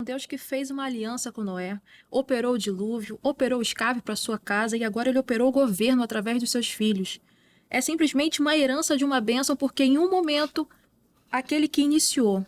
Deus que fez uma aliança com Noé, operou o dilúvio, operou o escape para sua casa e agora ele operou o governo através dos seus filhos. É simplesmente uma herança de uma bênção, porque em um momento, aquele que iniciou,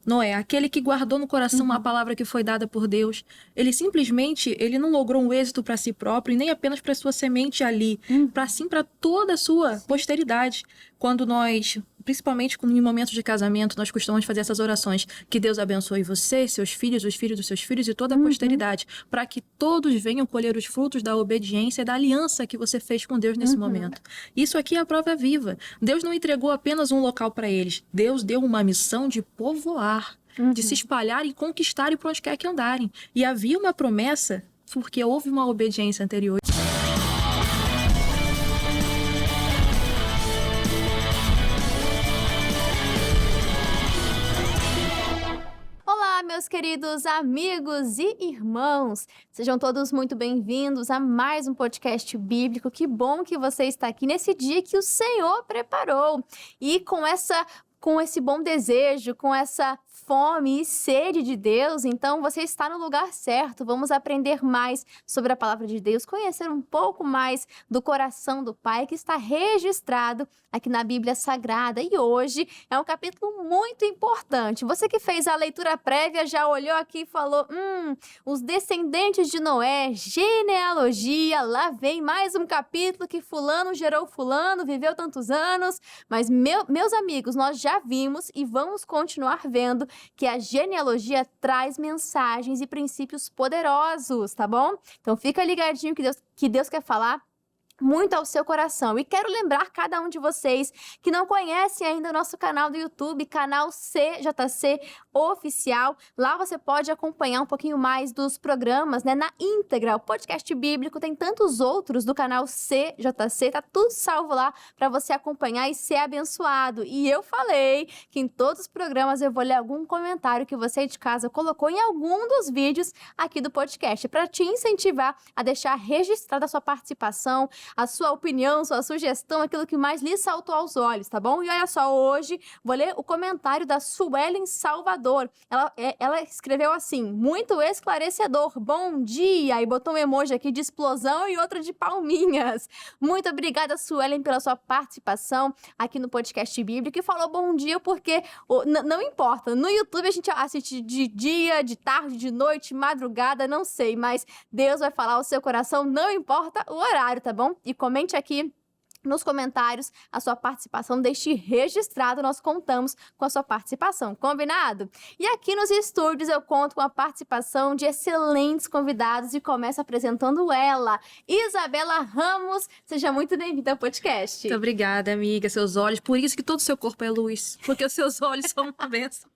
Noé, aquele que guardou no coração uma palavra que foi dada por Deus, ele não logrou um êxito para si próprio e nem apenas para sua semente ali, para sim para toda a sua posteridade. Quando nós, principalmente em momentos de casamento, nós costumamos fazer essas orações: que Deus abençoe você, seus filhos, os filhos dos seus filhos e toda a posteridade, para que todos venham colher os frutos da obediência e da aliança que você fez com Deus nesse momento. Isso aqui é a prova viva. Deus não entregou apenas um local para eles. Deus deu uma missão de povoar, de se espalhar e conquistarem por onde quer que andarem. E havia uma promessa, porque houve uma obediência anterior. Olá, meus queridos amigos e irmãos, sejam todos muito bem-vindos a mais um podcast bíblico. Que bom que você está aqui nesse dia que o Senhor preparou. E com esse bom desejo, com essa fome e sede de Deus, então você está no lugar certo. Vamos aprender mais sobre a palavra de Deus, conhecer um pouco mais do coração do Pai que está registrado aqui na Bíblia Sagrada. E hoje é um capítulo muito importante. Você que fez a leitura prévia já olhou aqui e falou: os descendentes de Noé, genealogia, lá vem mais um capítulo que fulano gerou fulano, viveu tantos anos. Mas meus amigos, nós já vimos e vamos continuar vendo que a genealogia traz mensagens e princípios poderosos, tá bom? Então fica ligadinho que Deus quer falar muito ao seu coração. E quero lembrar cada um de vocês que não conhecem ainda o nosso canal do YouTube, canal CJC Oficial. Lá você pode acompanhar um pouquinho mais dos programas, né, na íntegra. O podcast bíblico tem tantos outros do canal CJC, tá tudo salvo lá para você acompanhar e ser abençoado. E eu falei que em todos os programas eu vou ler algum comentário que você de casa colocou em algum dos vídeos aqui do podcast, para te incentivar a deixar registrada a sua participação, a sua opinião, sua sugestão, aquilo que mais lhe saltou aos olhos, tá bom? E olha só, hoje vou ler o comentário da Suelen Salvador. Ela escreveu assim: muito esclarecedor, bom dia! E botou um emoji aqui de explosão e outro de palminhas. Muito obrigada, Suelen, pela sua participação aqui no podcast bíblico, e falou bom dia porque não importa, no YouTube a gente assiste de dia, de tarde, de noite, madrugada, não sei, mas Deus vai falar ao seu coração, não importa o horário, tá bom? E comente aqui nos comentários a sua participação, deixe registrado, nós contamos com a sua participação, combinado? E aqui nos estúdios eu conto com a participação de excelentes convidados e começo apresentando ela, Isabela Ramos. Seja muito bem-vinda ao podcast. Muito obrigada, amiga, seus olhos, por isso que todo o seu corpo é luz, porque os seus olhos são uma bênção.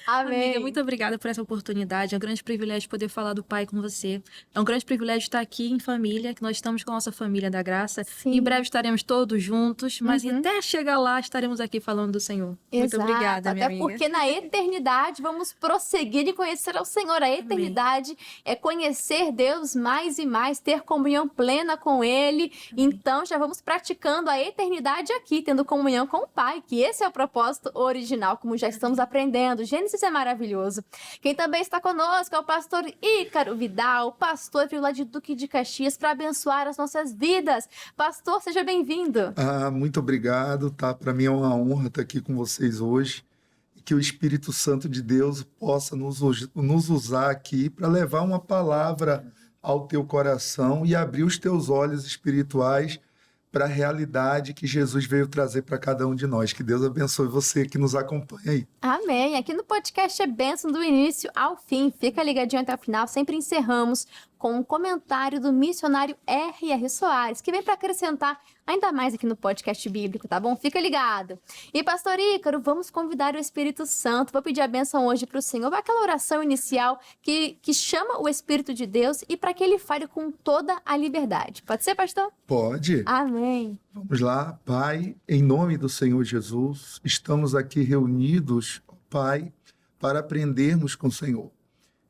Amém. Amiga, muito obrigada por essa oportunidade. É um grande privilégio poder falar do Pai com você. É um grande privilégio estar aqui em família, que nós estamos com a nossa família da graça. Sim. Em breve estaremos todos juntos, mas até chegar lá estaremos aqui falando do Senhor. Exato. Muito obrigada, minha amiga. Até porque na eternidade vamos prosseguir e conhecer ao Senhor. A eternidade é conhecer Deus mais e mais, ter comunhão plena com Ele. Então já vamos praticando a eternidade aqui, tendo comunhão com o Pai, que esse é o propósito original, como já estamos aprendendo. Gênesis é maravilhoso. Quem também está conosco é o pastor Ícaro Vidal, pastor lá de Duque de Caxias, para abençoar as nossas vidas. Pastor, seja bem-vindo. Muito obrigado, tá? Para mim é uma honra estar aqui com vocês hoje, e que o Espírito Santo de Deus possa nos usar aqui para levar uma palavra ao teu coração e abrir os teus olhos espirituais para a realidade que Jesus veio trazer para cada um de nós. Que Deus abençoe você que nos acompanha aí. Amém. Aqui no podcast é bênção do início ao fim. Fica ligadinho até o final. Sempre encerramos com um comentário do missionário R.R. Soares, que vem para acrescentar ainda mais aqui no podcast bíblico, tá bom? Fica ligado. E pastor Ícaro, vamos convidar o Espírito Santo. Vou pedir a bênção hoje para o Senhor, aquela oração inicial que chama o Espírito de Deus e para que ele fale com toda a liberdade. Pode ser, pastor? Pode. Amém. Vamos lá. Pai, em nome do Senhor Jesus, estamos aqui reunidos, Pai, para aprendermos com o Senhor.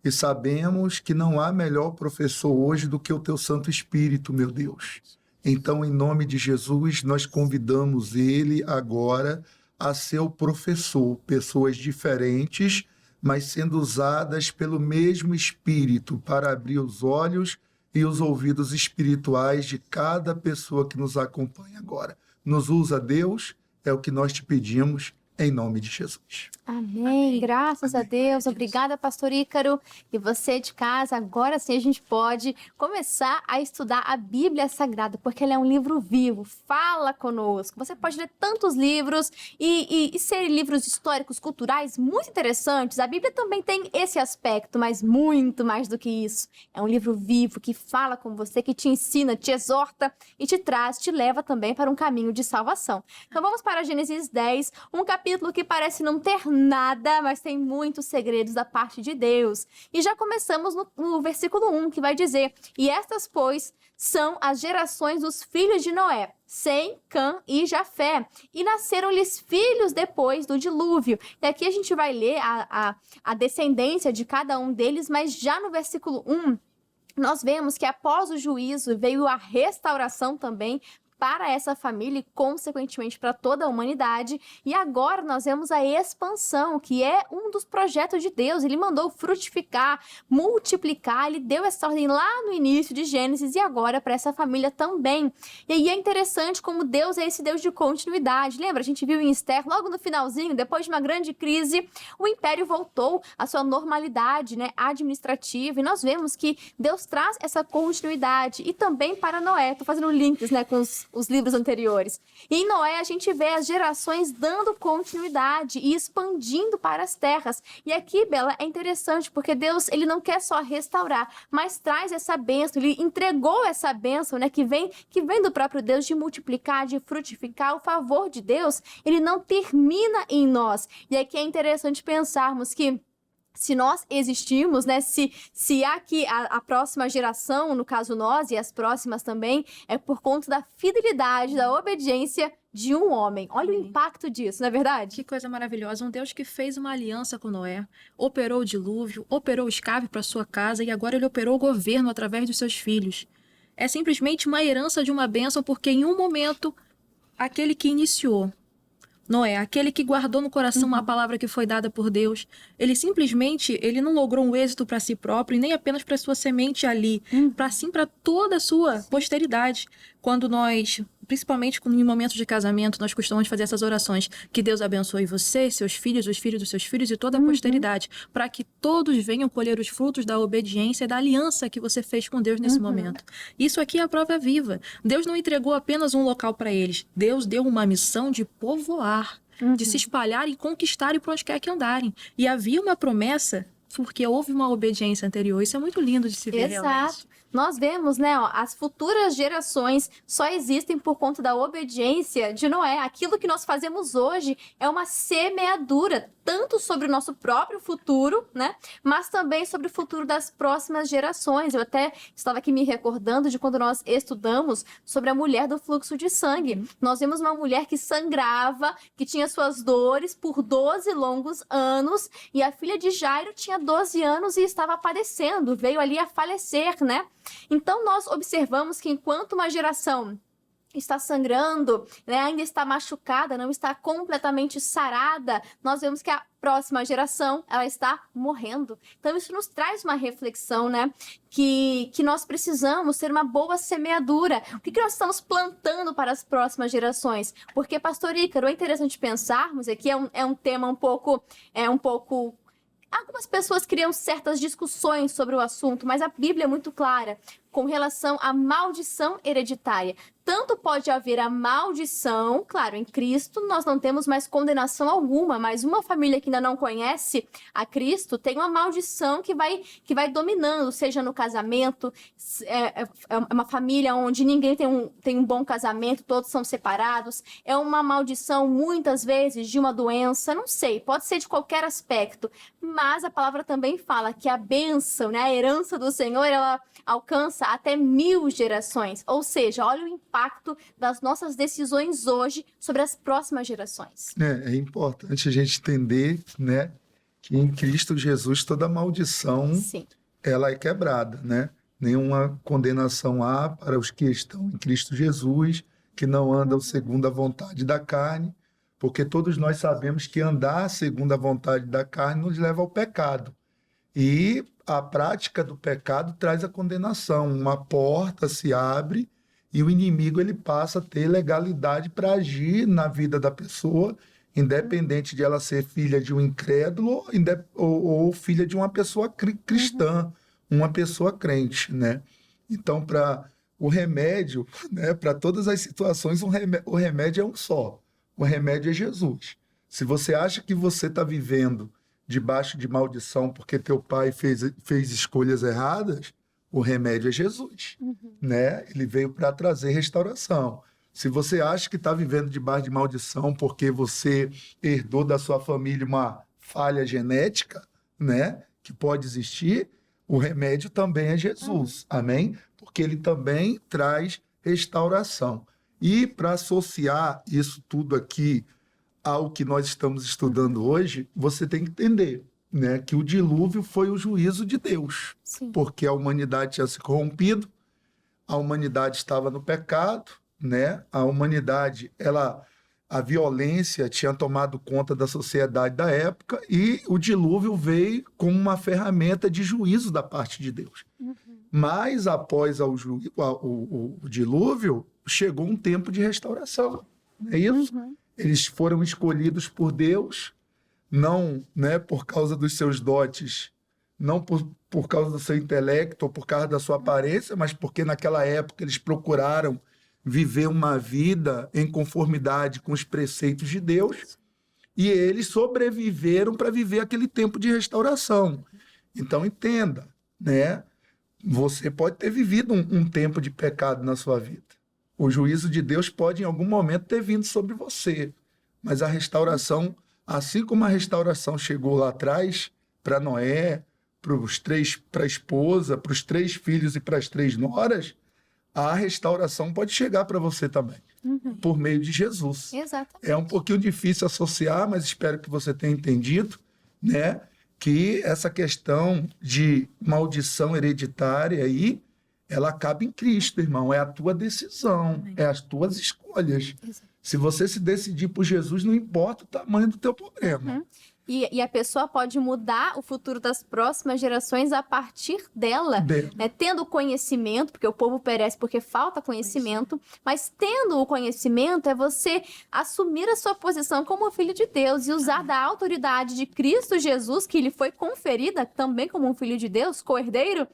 E sabemos que não há melhor professor hoje do que o teu Santo Espírito, meu Deus. Então, em nome de Jesus, nós convidamos ele agora a ser o professor. Pessoas diferentes, mas sendo usadas pelo mesmo Espírito para abrir os olhos e os ouvidos espirituais de cada pessoa que nos acompanha agora. Nos usa, Deus, é o que nós te pedimos, em nome de Jesus. Amém. Graças a Deus. Obrigada, pastor Ícaro. E você de casa, agora sim a gente pode começar a estudar a Bíblia Sagrada, porque ela é um livro vivo. Fala conosco. Você pode ler tantos livros e ser livros históricos, culturais, muito interessantes. A Bíblia também tem esse aspecto, mas muito mais do que isso. É um livro vivo que fala com você, que te ensina, te exorta e te traz, te leva também para um caminho de salvação. Então vamos para Gênesis 10, um capítulo que parece não ter nada, mas tem muitos segredos da parte de Deus. E já começamos no versículo 1, que vai dizer: E estas, pois, são as gerações dos filhos de Noé, Sem, Cã e Jafé. E nasceram-lhes filhos depois do dilúvio. E aqui a gente vai ler a descendência de cada um deles, mas já no versículo 1, nós vemos que após o juízo veio a restauração também para essa família e, consequentemente, para toda a humanidade. E agora nós vemos a expansão, que é um dos projetos de Deus. Ele mandou frutificar, multiplicar, ele deu essa ordem lá no início de Gênesis e agora para essa família também. E aí é interessante como Deus é esse Deus de continuidade. Lembra? A gente viu em Esther, logo no finalzinho, depois de uma grande crise, o império voltou à sua normalidade, né, administrativa. E nós vemos que Deus traz essa continuidade. E também para Noé. Estou fazendo links, né, com os livros anteriores. E em Noé a gente vê as gerações dando continuidade e expandindo para as terras. E aqui, Bela, é interessante porque Deus, ele não quer só restaurar, mas traz essa bênção, ele entregou essa bênção, né, que vem do próprio Deus, de multiplicar, de frutificar. O favor de Deus, ele não termina em nós. E aqui é interessante pensarmos que se nós existimos, né, se aqui a próxima geração, no caso nós e as próximas também, é por conta da fidelidade, da obediência de um homem. Olha o impacto disso, não é verdade? Que coisa maravilhosa. Um Deus que fez uma aliança com Noé, operou o dilúvio, operou o escape para sua casa e agora ele operou o governo através dos seus filhos. É simplesmente uma herança de uma bênção, porque em um momento, aquele que iniciou, Noé, aquele que guardou no coração uma palavra que foi dada por Deus, ele não logrou um êxito para si próprio e nem apenas para sua semente ali, para toda a sua posteridade. Quando nós, principalmente em momentos de casamento, nós costumamos fazer essas orações: que Deus abençoe você, seus filhos, os filhos dos seus filhos e toda a posteridade, para que todos venham colher os frutos da obediência e da aliança que você fez com Deus nesse momento. Isso aqui é a prova viva. Deus não entregou apenas um local para eles. Deus deu uma missão de povoar, de se espalhar e conquistarem por onde quer que andarem. E havia uma promessa, porque houve uma obediência anterior. Isso é muito lindo de se ver, realmente. Exato. Nós vemos, né, as futuras gerações só existem por conta da obediência de Noé. Aquilo que nós fazemos hoje é uma semeadura, tanto sobre o nosso próprio futuro, né, mas também sobre o futuro das próximas gerações. Eu até estava aqui me recordando de quando nós estudamos sobre a mulher do fluxo de sangue. Nós vemos uma mulher que sangrava, que tinha suas dores por 12 longos anos, e a filha de Jairo tinha 12 anos e estava padecendo, veio ali a falecer, né? Então, nós observamos que enquanto uma geração está sangrando, né, ainda está machucada, não está completamente sarada, nós vemos que a próxima geração, ela está morrendo. Então, isso nos traz uma reflexão, né, que nós precisamos ter uma boa semeadura. O que nós estamos plantando para as próximas gerações? Porque, pastor Ícaro, é interessante pensarmos, aqui é um tema um pouco algumas pessoas criam certas discussões sobre o assunto, mas a Bíblia é muito clara com relação à maldição hereditária. Tanto pode haver a maldição, claro, em Cristo nós não temos mais condenação alguma, mas uma família que ainda não conhece a Cristo tem uma maldição que vai dominando, seja no casamento, é uma família onde ninguém tem um bom casamento, todos são separados, é uma maldição muitas vezes de uma doença, não sei, pode ser de qualquer aspecto, mas a palavra também fala que a bênção, né, a herança do Senhor, ela alcança até 1000 gerações, ou seja, olha o impacto das nossas decisões hoje sobre as próximas gerações. É importante a gente entender, né, que em Cristo Jesus toda maldição, Sim, ela é quebrada, né? Nenhuma condenação há para os que estão em Cristo Jesus, que não andam segundo a vontade da carne, Porque todos nós sabemos que andar segundo a vontade da carne nos leva ao pecado. E a prática do pecado traz a condenação. Uma porta se abre e o inimigo ele passa a ter legalidade para agir na vida da pessoa, independente de ela ser filha de um incrédulo ou filha de uma pessoa cristã, uma pessoa crente, né? Então, para o remédio, né, para todas as situações, o remédio é um só. O remédio é Jesus. Se você acha que você está vivendo debaixo de maldição porque teu pai fez escolhas erradas, o remédio é Jesus, né? Ele veio para trazer restauração. Se você acha que está vivendo debaixo de maldição porque você herdou da sua família uma falha genética, né, que pode existir, o remédio também é Jesus, amém? Porque ele também traz restauração. E para associar isso tudo aqui ao que nós estamos estudando hoje, você tem que entender, né, que o dilúvio foi o juízo de Deus. Sim. Porque a humanidade tinha se corrompido, a humanidade estava no pecado, né? A humanidade, a violência tinha tomado conta da sociedade da época e o dilúvio veio como uma ferramenta de juízo da parte de Deus. Mas após o dilúvio, chegou um tempo de restauração. É isso? Eles foram escolhidos por Deus, não, né, por causa dos seus dotes, não por causa do seu intelecto ou por causa da sua aparência, mas porque naquela época eles procuraram viver uma vida em conformidade com os preceitos de Deus e eles sobreviveram para viver aquele tempo de restauração. Então, entenda, né? Você pode ter vivido um tempo de pecado na sua vida. O juízo de Deus pode, em algum momento, ter vindo sobre você. Mas a restauração, assim como a restauração chegou lá atrás, para Noé, para a esposa, para os 3 filhos e para as 3 noras, a restauração pode chegar para você também, por meio de Jesus. Exatamente. É um pouquinho difícil associar, mas espero que você tenha entendido, né, que essa questão de maldição hereditária aí, ela acaba em Cristo, irmão. É a tua decisão, é as tuas escolhas. Exato. Se você se decidir por Jesus, não importa o tamanho do teu problema. E a pessoa pode mudar o futuro das próximas gerações a partir dela, né? Tendo conhecimento, porque o povo perece porque falta conhecimento, mas tendo o conhecimento é você assumir a sua posição como filho de Deus e usar da autoridade de Cristo Jesus, que lhe foi conferida também como um filho de Deus, co-herdeiro,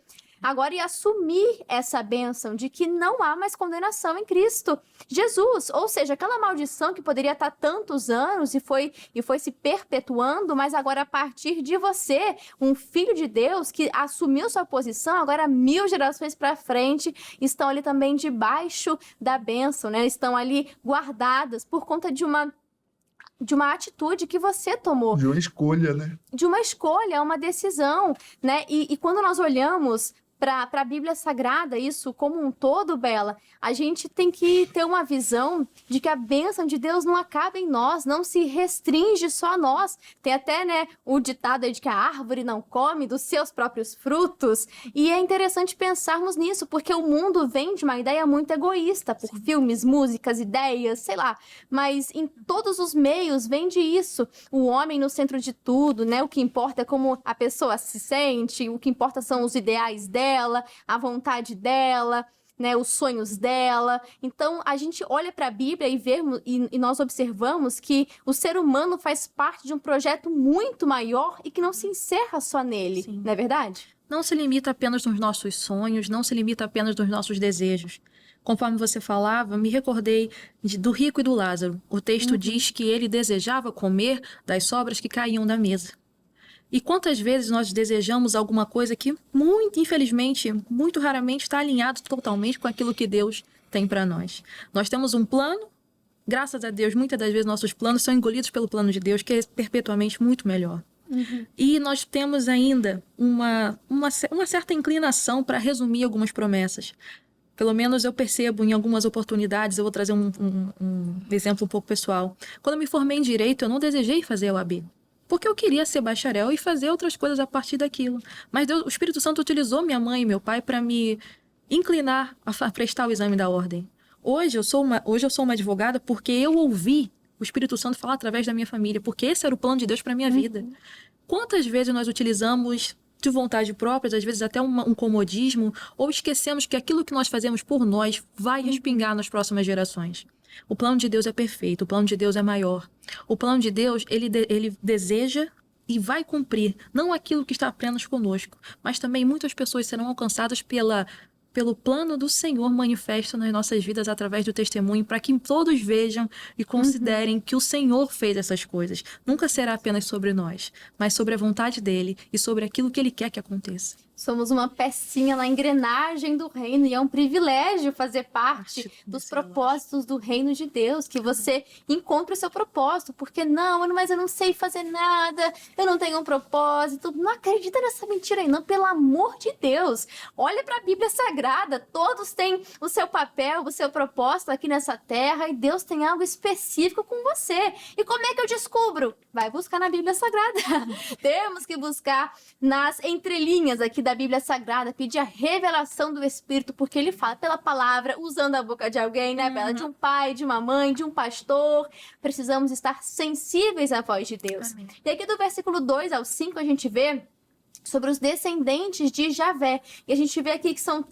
agora e assumir essa bênção de que não há mais condenação em Cristo Jesus. Ou seja, aquela maldição que poderia estar tantos anos e foi se perpetuando, mas agora a partir de você, um filho de Deus que assumiu sua posição, agora 1000 gerações para frente, estão ali também debaixo da bênção, né? Estão ali guardadas por conta de uma atitude que você tomou. De uma escolha, né? De uma escolha, uma decisão, né? E quando nós olhamos para a Bíblia Sagrada, isso como um todo, Bela, a gente tem que ter uma visão de que a bênção de Deus não acaba em nós, não se restringe só a nós. Tem até, né, o ditado aí de que a árvore não come dos seus próprios frutos. E é interessante pensarmos nisso, porque o mundo vem de uma ideia muito egoísta, por filmes, músicas, ideias, sei lá. Mas em todos os meios vem de isso. O homem no centro de tudo, né? O que importa é como a pessoa se sente, o que importa são os ideais dela, a vontade dela, né, os sonhos dela. Então, a gente olha para a Bíblia e nós observamos que o ser humano faz parte de um projeto muito maior e que não se encerra só nele, Sim. Não é verdade? Não se limita apenas nos nossos sonhos, não se limita apenas nos nossos desejos. Conforme você falava, me recordei do rico e do Lázaro. O texto diz que ele desejava comer das sobras que caíam da mesa. E quantas vezes nós desejamos alguma coisa que, muito infelizmente, muito raramente está alinhado totalmente com aquilo que Deus tem para nós. Nós temos um plano, graças a Deus, muitas das vezes nossos planos são engolidos pelo plano de Deus, que é perpetuamente muito melhor. E nós temos ainda uma certa inclinação para resumir algumas promessas. Pelo menos eu percebo em algumas oportunidades, eu vou trazer um exemplo um pouco pessoal. Quando eu me formei em Direito, eu não desejei fazer a OAB. Porque eu queria ser bacharel e fazer outras coisas a partir daquilo. Mas Deus, o Espírito Santo utilizou minha mãe e meu pai para me inclinar a prestar o exame da ordem. Hoje eu sou uma advogada porque eu ouvi o Espírito Santo falar através da minha família, porque esse era o plano de Deus para minha vida. Quantas vezes nós utilizamos de vontade própria, às vezes até um comodismo, ou esquecemos que aquilo que nós fazemos por nós vai respingar nas próximas gerações? O plano de Deus é perfeito, o plano de Deus é maior. O plano de Deus, ele deseja e vai cumprir, não aquilo que está apenas conosco, mas também muitas pessoas serão alcançadas pelo plano do Senhor manifesto nas nossas vidas através do testemunho, para que todos vejam e considerem que o Senhor fez essas coisas. Nunca será apenas sobre nós, mas sobre a vontade dele e sobre aquilo que ele quer que aconteça. Somos uma pecinha na engrenagem do reino e é um privilégio fazer parte dos propósitos do reino de Deus, que você encontre o seu propósito, porque mas eu não sei fazer nada, eu não tenho um propósito. Não acredita nessa mentira aí, não, pelo amor de Deus. Olha para a Bíblia Sagrada, todos têm o seu papel, o seu propósito aqui nessa terra e Deus tem algo específico com você. E como é que eu descubro? Vai buscar na Bíblia Sagrada. Temos que buscar nas entrelinhas aqui da Bíblia Sagrada, pedir a revelação do Espírito, porque ele fala pela palavra, usando a boca de alguém, né, Bela? De um pai, de uma mãe, de um pastor. Precisamos estar sensíveis à voz de Deus. Amém. E aqui do versículo 2 ao 5 a gente vê sobre os descendentes de Javé. E a gente vê aqui que são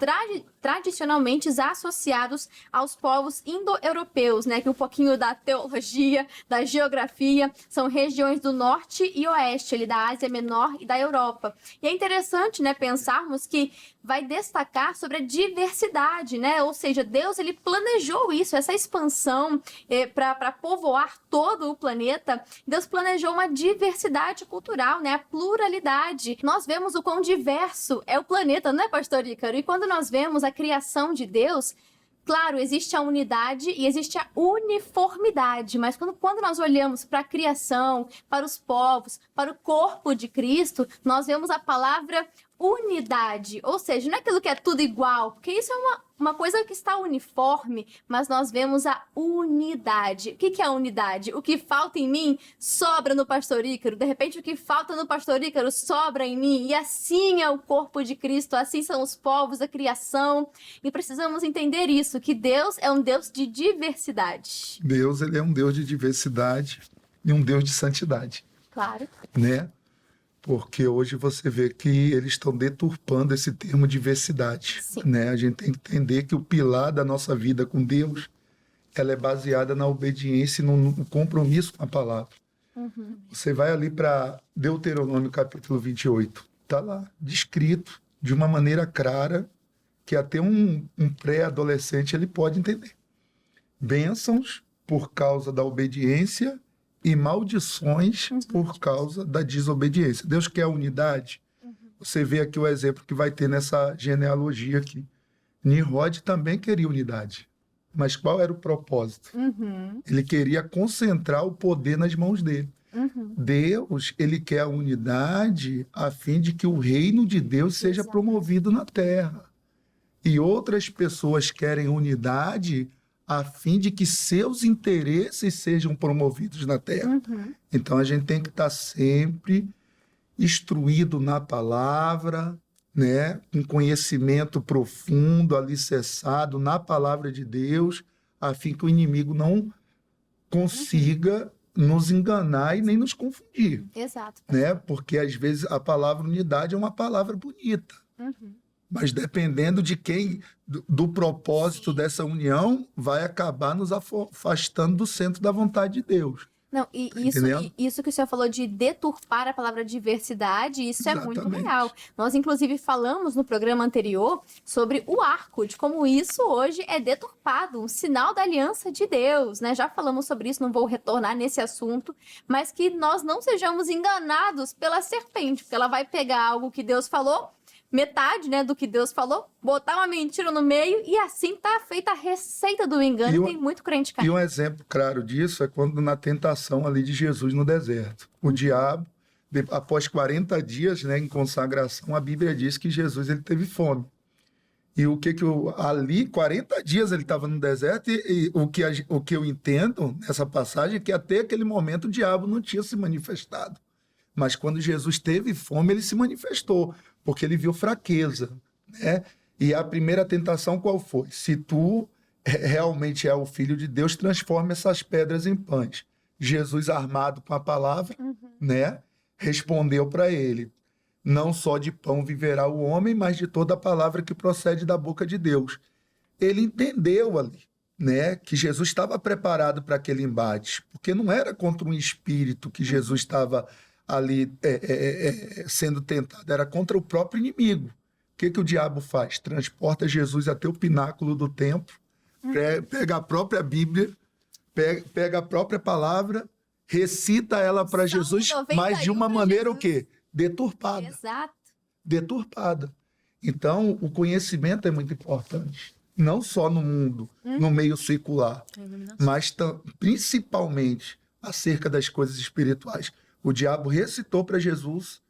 tradicionalmente associados aos povos indo-europeus, né? Que um pouquinho da teologia, da geografia, são regiões do norte e oeste, ali da Ásia Menor e da Europa. E é interessante, né, pensarmos que vai destacar sobre a diversidade, né? Ou seja, Deus, ele planejou isso, essa expansão para povoar todo o planeta. Deus planejou uma diversidade cultural, né? A pluralidade. Nós vemos o quão diverso é o planeta, não é, pastor Ícaro? E quando nós vemos a criação de Deus, claro, existe a unidade e existe a uniformidade, mas quando nós olhamos para a criação, para os povos, para o corpo de Cristo, nós vemos a palavra unidade, ou seja, não é aquilo que é tudo igual, porque isso é uma coisa que está uniforme, mas nós vemos a unidade. O que é a unidade? O que falta em mim sobra no pastor Ícaro, de repente o que falta no pastor Ícaro sobra em mim, e assim é o corpo de Cristo, assim são os povos, a criação, e precisamos entender isso, que Deus é um Deus de diversidade. Deus, ele é um Deus de diversidade e um Deus de santidade. Claro. Né? Porque hoje você vê que eles estão deturpando esse termo diversidade. Né? A gente tem que entender que o pilar da nossa vida com Deus, ela é baseada na obediência e no compromisso com a palavra. Você vai ali para Deuteronômio capítulo 28, está lá descrito de uma maneira clara que até um pré-adolescente ele pode entender. Bênçãos por causa da obediência e maldições por causa da desobediência. Deus quer a unidade. Você vê aqui o exemplo que vai ter nessa genealogia aqui. Nimrod também queria unidade. Mas qual era o propósito? Ele queria concentrar o poder nas mãos dele. Deus, ele quer a unidade a fim de que o reino de Deus seja promovido na terra. E outras pessoas querem unidade a fim de que seus interesses sejam promovidos na terra. Então, a gente tem que estar sempre instruído na palavra, né? Com conhecimento profundo, alicerçado na palavra de Deus, a fim que o inimigo não consiga nos enganar e nem nos confundir. Exato. Né? Porque, às vezes, a palavra unidade é uma palavra bonita. Mas dependendo de quem, do propósito dessa união, vai acabar nos afastando do centro da vontade de Deus. Não, e isso que o senhor falou de deturpar a palavra diversidade, isso Exatamente. É muito real. Nós, inclusive, falamos no programa anterior sobre o arco, de como isso hoje é deturpado, um sinal da aliança de Deus, né? Já falamos sobre isso, não vou retornar nesse assunto, mas que nós não sejamos enganados pela serpente, porque ela vai pegar algo que Deus falou, metade, né, do que Deus falou, botar uma mentira no meio e assim tá feita a receita do engano e tem muito crente caindo. E um exemplo claro disso é quando na tentação ali de Jesus no deserto. O diabo, após 40 dias, né, em consagração, a Bíblia diz que Jesus ele teve fome. E ali, 40 dias ele estava no deserto e o que eu entendo nessa passagem é que até aquele momento o diabo não tinha se manifestado. Mas quando Jesus teve fome, ele se manifestou, porque ele viu fraqueza, né? E a primeira tentação qual foi? Se tu realmente é o Filho de Deus, transforma essas pedras em pães. Jesus, armado com a palavra, né, respondeu para ele: não só de pão viverá o homem, mas de toda a palavra que procede da boca de Deus. Ele entendeu ali, né, que Jesus estava preparado para aquele embate, porque não era contra um espírito que Jesus estava ali sendo tentado, era contra o próprio inimigo. O que o diabo faz? Transporta Jesus até o pináculo do templo, pega a própria Bíblia, pega a própria palavra, recita ela para Jesus, mas de uma maneira o quê? Deturpada. Exato. Deturpada. Então, o conhecimento é muito importante. Não só no mundo, no meio secular, mas principalmente acerca das coisas espirituais. O diabo recitou para Jesus,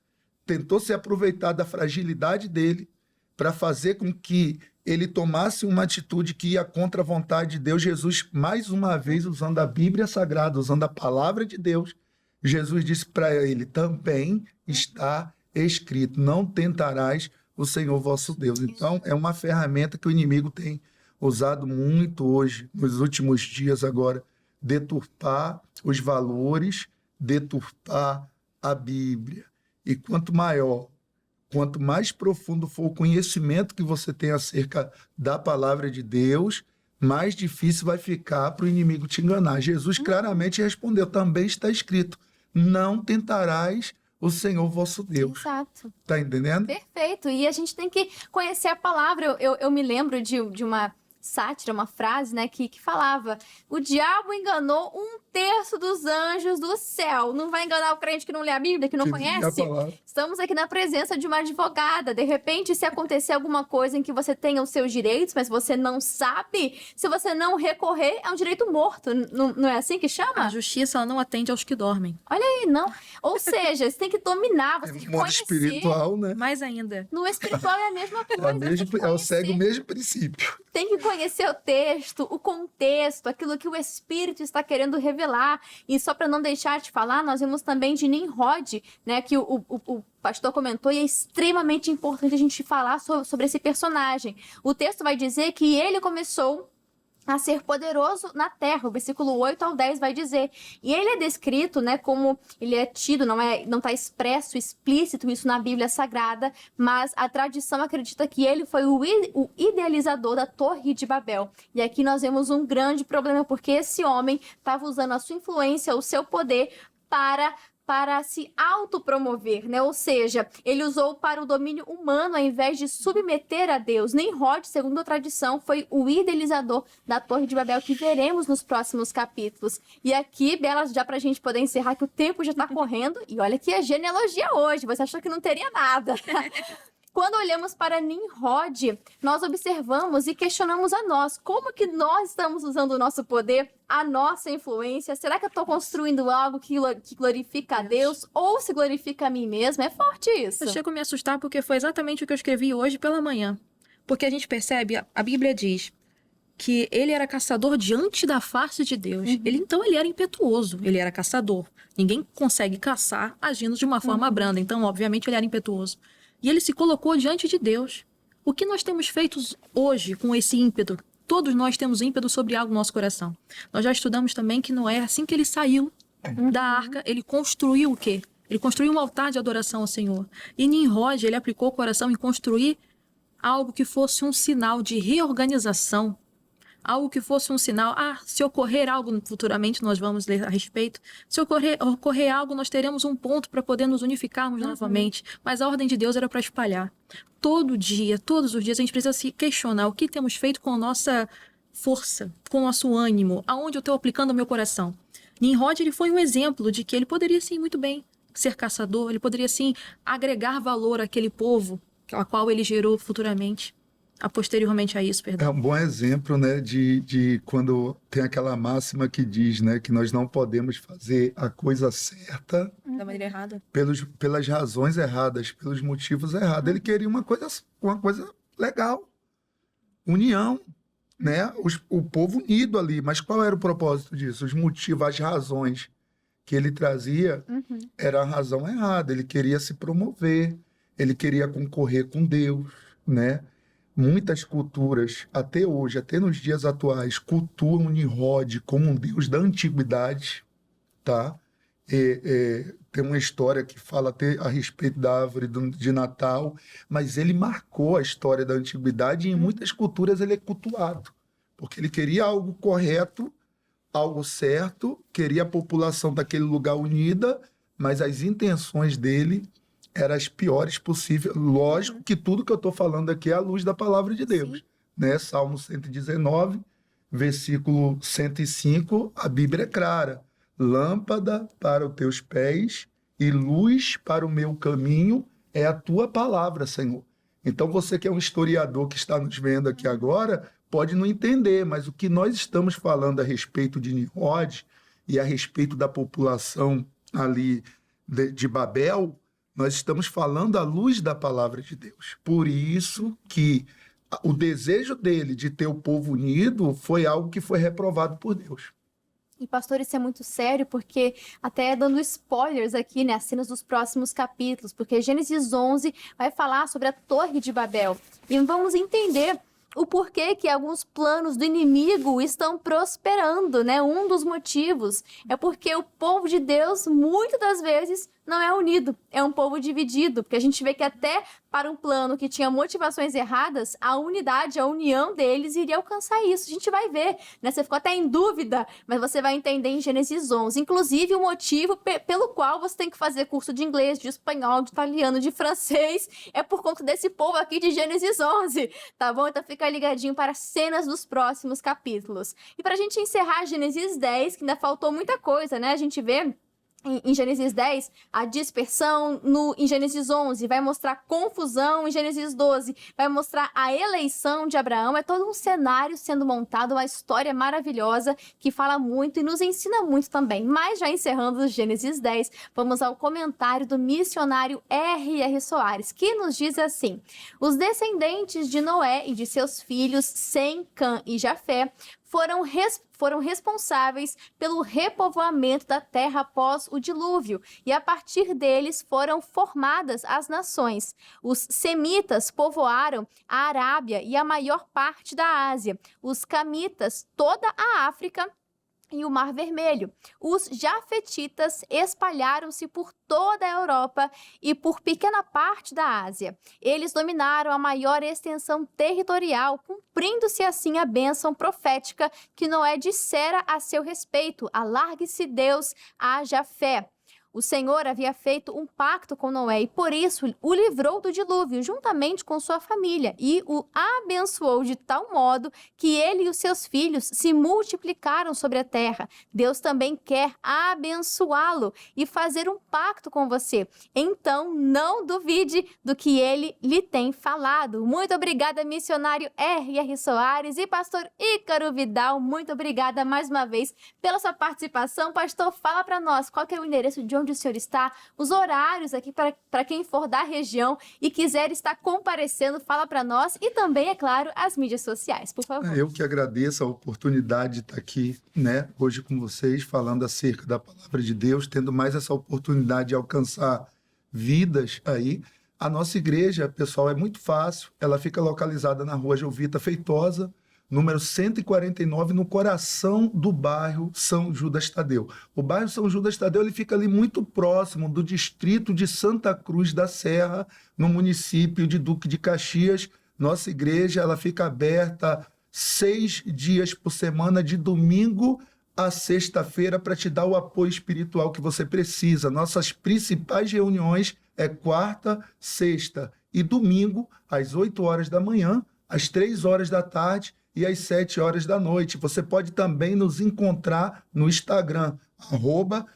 tentou se aproveitar da fragilidade dele para fazer com que ele tomasse uma atitude que ia contra a vontade de Deus. Jesus, mais uma vez, usando a Bíblia Sagrada, usando a palavra de Deus, Jesus disse para ele: também está escrito, não tentarás o Senhor vosso Deus. Então, é uma ferramenta que o inimigo tem usado muito hoje, nos últimos dias agora, deturpar os valores, deturpar a Bíblia. E quanto mais profundo for o conhecimento que você tem acerca da palavra de Deus, mais difícil vai ficar para o inimigo te enganar. Jesus claramente respondeu: também está escrito, não tentarás o Senhor vosso Deus. Exato. Tá entendendo? Perfeito. E a gente tem que conhecer a palavra. Eu me lembro de uma sátira, uma frase, né, que falava: o diabo enganou 1/3 dos anjos do céu. Não vai enganar o crente que não lê a Bíblia, que não conhece? Estamos aqui na presença de uma advogada. De repente, se acontecer alguma coisa em que você tenha os seus direitos, mas você não sabe, se você não recorrer, é um direito morto. Não é assim que chama? A justiça, ela não atende aos que dormem. Olha aí, não. Ou seja, você tem que dominar, você tem que No mundo conhecer. espiritual, né? Mais ainda. No espiritual é a mesma coisa. Segue o mesmo princípio. Tem que conhecer o texto, o contexto, aquilo que o Espírito está querendo revelar. E só para não deixar de falar, nós vimos também de Nimrod, né, que o pastor comentou, e é extremamente importante a gente falar sobre esse personagem. O texto vai dizer que ele começou a ser poderoso na terra. O versículo 8 ao 10 vai dizer. E ele é descrito, né, como ele é tido, não está explícito isso na Bíblia Sagrada, mas a tradição acredita que ele foi o idealizador da Torre de Babel. E aqui nós vemos um grande problema, porque esse homem estava usando a sua influência, o seu poder para se autopromover, né? Ou seja, ele usou para o domínio humano ao invés de submeter a Deus. Nimrod, segundo a tradição, foi o idealizador da Torre de Babel, que veremos nos próximos capítulos. E aqui, Bela, já para a gente poder encerrar, que o tempo já está correndo, e olha que é genealogia hoje, você achou que não teria nada. Quando olhamos para Nimrod, nós observamos e questionamos a nós. Como que nós estamos usando o nosso poder, a nossa influência? Será que eu estou construindo algo que glorifica a Deus ou se glorifica a mim mesma? É forte isso. Eu chego a me assustar porque foi exatamente o que eu escrevi hoje pela manhã. Porque a gente percebe, a Bíblia diz que ele era caçador diante da face de Deus. Então ele era impetuoso, ele era caçador. Ninguém consegue caçar agindo de uma forma branda. Então, obviamente, ele era impetuoso. E ele se colocou diante de Deus. O que nós temos feito hoje com esse ímpeto? Todos nós temos ímpeto sobre algo no nosso coração. Nós já estudamos também que Noé, assim que ele saiu da arca, ele construiu o quê? Ele construiu um altar de adoração ao Senhor. E Nimrod, ele aplicou o coração em construir algo que fosse um sinal de reorganização. Algo que fosse um sinal, se ocorrer algo futuramente, nós vamos ler a respeito, se ocorrer algo, nós teremos um ponto para poder nos unificarmos novamente, mas a ordem de Deus era para espalhar. Todo dia, todos os dias, a gente precisa se questionar o que temos feito com a nossa força, com o nosso ânimo, aonde eu estou aplicando o meu coração. Nimrod, ele foi um exemplo de que ele poderia sim, muito bem, ser caçador, ele poderia sim agregar valor àquele povo, a qual ele gerou futuramente. Posteriormente a isso, perdão. É um bom exemplo, né, de quando tem aquela máxima que diz, né, que nós não podemos fazer a coisa certa Da maneira errada. pelas razões erradas, pelos motivos errados. Ele queria uma coisa legal, união, né, o povo unido ali. Mas qual era o propósito disso? Os motivos, as razões que ele trazia era a razão errada. Ele queria se promover, ele queria concorrer com Deus, né? Muitas culturas, até hoje, até nos dias atuais, cultuam Nimrod como um deus da antiguidade, tá? Tem uma história que fala até a respeito da árvore de Natal, mas ele marcou a história da antiguidade e em muitas culturas ele é cultuado, porque ele queria algo correto, algo certo, queria a população daquele lugar unida, mas as intenções dele eram as piores possíveis. Lógico que tudo que eu estou falando aqui é à luz da palavra de Deus, né? Salmo 119, versículo 105, a Bíblia é clara: lâmpada para os teus pés e luz para o meu caminho é a tua palavra, Senhor. Então você que é um historiador que está nos vendo aqui agora, pode não entender, mas o que nós estamos falando a respeito de Nimrod e a respeito da população ali de Babel, nós estamos falando à luz da palavra de Deus. Por isso que o desejo dele de ter o povo unido foi algo que foi reprovado por Deus. E, pastor, isso é muito sério, porque até dando spoilers aqui, né, as cenas dos próximos capítulos, porque Gênesis 11 vai falar sobre a Torre de Babel. E vamos entender o porquê que alguns planos do inimigo estão prosperando, né? Um dos motivos é porque o povo de Deus, muitas das vezes, não é unido, é um povo dividido, porque a gente vê que até para um plano que tinha motivações erradas, a unidade, a união deles iria alcançar isso. A gente vai ver, né? Você ficou até em dúvida, mas você vai entender em Gênesis 11. Inclusive, o motivo pelo qual você tem que fazer curso de inglês, de espanhol, de italiano, de francês, é por conta desse povo aqui de Gênesis 11, tá bom? Então fica ligadinho para as cenas dos próximos capítulos. E para a gente encerrar Gênesis 10, que ainda faltou muita coisa, né? A gente vê em Gênesis 10, a dispersão, em Gênesis 11, vai mostrar confusão, em Gênesis 12, vai mostrar a eleição de Abraão, é todo um cenário sendo montado, uma história maravilhosa, que fala muito e nos ensina muito também. Mas já encerrando Gênesis 10, vamos ao comentário do missionário R.R. Soares, que nos diz assim: os descendentes de Noé e de seus filhos, Sem, Cã e Jafé, foram responsáveis pelo repovoamento da terra após o dilúvio, e a partir deles foram formadas as nações. Os semitas povoaram a Arábia e a maior parte da Ásia, os camitas toda a África e o Mar Vermelho. Os jafetitas espalharam-se por toda a Europa e por pequena parte da Ásia. Eles dominaram a maior extensão territorial, cumprindo-se assim a bênção profética que Noé dissera a seu respeito: alargue-se Deus a Jafé. O Senhor havia feito um pacto com Noé e, por isso, o livrou do dilúvio, juntamente com sua família, e o abençoou de tal modo que ele e os seus filhos se multiplicaram sobre a terra. Deus também quer abençoá-lo e fazer um pacto com você. Então, não duvide do que ele lhe tem falado. Muito obrigada, missionário R.R. Soares e pastor Ícaro Vidal. Muito obrigada mais uma vez pela sua participação. Pastor, fala para nós qual que é o endereço de onde o senhor está, os horários aqui para quem for da região e quiser estar comparecendo, fala para nós, e também, é claro, as mídias sociais, por favor. Eu que agradeço a oportunidade de estar aqui, né, hoje com vocês, falando acerca da palavra de Deus, tendo mais essa oportunidade de alcançar vidas aí. A nossa igreja, pessoal, é muito fácil, ela fica localizada na rua Jovita Feitosa, número 149, no coração do bairro São Judas Tadeu. O bairro São Judas Tadeu ele fica ali muito próximo do distrito de Santa Cruz da Serra, no município de Duque de Caxias. Nossa igreja ela fica aberta 6 dias por semana, de domingo a sexta-feira, para te dar o apoio espiritual que você precisa. Nossas principais reuniões é quarta, sexta e domingo, às 8 horas da manhã, às 3 horas da tarde e às 7 horas da noite. Você pode também nos encontrar no Instagram,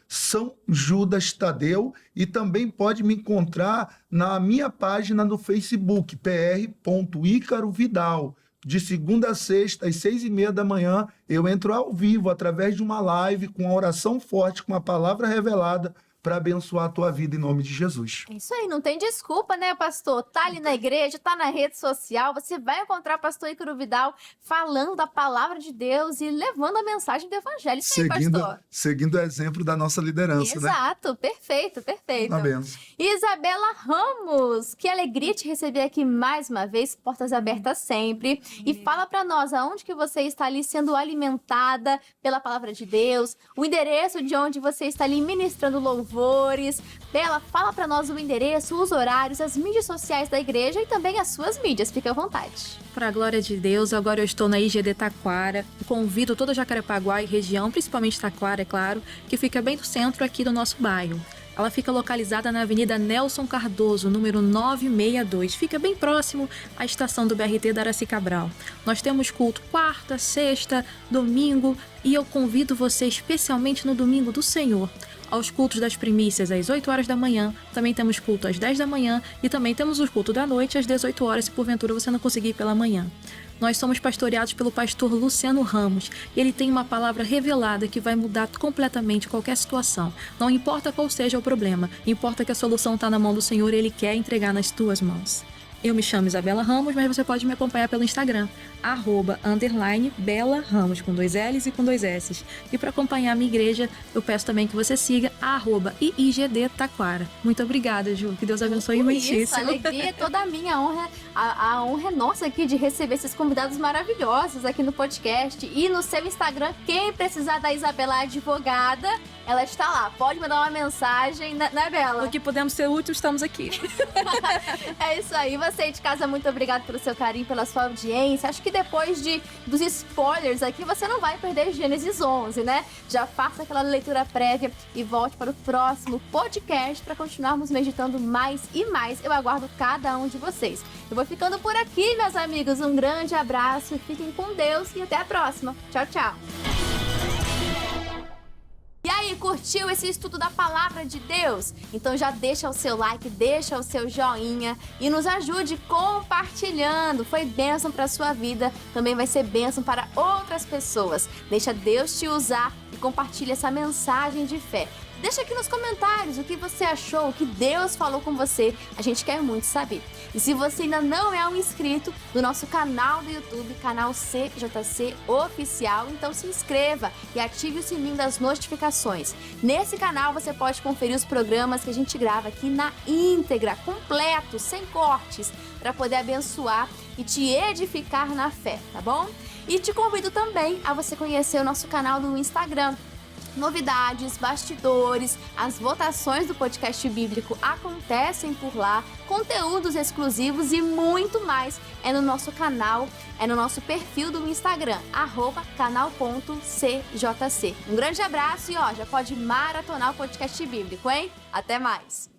@São Judas Tadeu, e também pode me encontrar na minha página no Facebook, pr.Ícaro Vidal. De segunda a sexta, às 6h30 da manhã, eu entro ao vivo, através de uma live, com a oração forte, com a palavra revelada, para abençoar a tua vida em nome de Jesus. É isso aí, não tem desculpa, né, pastor? Tá ali na igreja, tá na rede social, você vai encontrar o pastor Ícaro Vidal falando da palavra de Deus e levando a mensagem do evangelho. Isso aí, pastor. Seguindo o exemplo da nossa liderança, né? Exato, perfeito, perfeito. Uma benção. Isabela Ramos, que alegria te receber aqui mais uma vez, portas abertas sempre. E fala pra nós, aonde que você está ali sendo alimentada pela palavra de Deus, o endereço de onde você está ali ministrando louvores. Bela, fala pra nós o endereço, os horários, as mídias sociais da igreja e também as suas mídias, fica à vontade. Para a glória de Deus, agora eu estou na IGD Taquara. Convido toda Jacarepaguá e região, principalmente Taquara, é claro, que fica bem no centro aqui do nosso bairro. Ela fica localizada na Avenida Nelson Cardoso, número 962. Fica bem próximo à estação do BRT da Araci Cabral. Nós temos culto quarta, sexta, domingo e eu convido você especialmente no domingo do Senhor aos cultos das primícias às 8 horas da manhã, também temos culto às 10 da manhã e também temos o culto da noite às 18 horas, se porventura você não conseguir ir pela manhã. Nós somos pastoreados pelo pastor Luciano Ramos e ele tem uma palavra revelada que vai mudar completamente qualquer situação. Não importa qual seja o problema, importa que a solução está na mão do Senhor e Ele quer entregar nas tuas mãos. Eu me chamo Isabela Ramos, mas você pode me acompanhar pelo Instagram, @Bela Ramos, com 2 L's e com 2 S's. E para acompanhar a minha igreja, eu peço também que você siga @IIGD Taquara. Muito obrigada, Ju. Que Deus abençoe muitíssimo. Isso, a alegria é toda minha, a honra é nossa aqui de receber esses convidados maravilhosos aqui no podcast. E no seu Instagram, quem precisar da Isabela Advogada, ela está lá. Pode mandar uma mensagem, né, Bela? O que podemos ser úteis, estamos aqui. É isso aí. Você de casa, muito obrigado pelo seu carinho, pela sua audiência. Acho que depois dos spoilers aqui, você não vai perder Gênesis 11, né? Já faça aquela leitura prévia e volte para o próximo podcast para continuarmos meditando mais e mais. Eu aguardo cada um de vocês. Eu vou ficando por aqui, meus amigos. Um grande abraço, fiquem com Deus e até a próxima. Tchau, tchau. E aí, curtiu esse estudo da Palavra de Deus? Então já deixa o seu like, deixa o seu joinha e nos ajude compartilhando. Foi bênção para a sua vida, também vai ser bênção para outras pessoas. Deixa Deus te usar e compartilha essa mensagem de fé. Deixa aqui nos comentários o que você achou, o que Deus falou com você. A gente quer muito saber. E se você ainda não é um inscrito do nosso canal do YouTube, canal CJC Oficial, então se inscreva e ative o sininho das notificações. Nesse canal você pode conferir os programas que a gente grava aqui na íntegra, completo, sem cortes, para poder abençoar e te edificar na fé, tá bom? E te convido também a você conhecer o nosso canal do Instagram. Novidades, bastidores, as votações do podcast bíblico acontecem por lá, conteúdos exclusivos e muito mais é no nosso canal, é no nosso perfil do Instagram, @canal.cjc. Um grande abraço e já pode maratonar o podcast bíblico, hein? Até mais!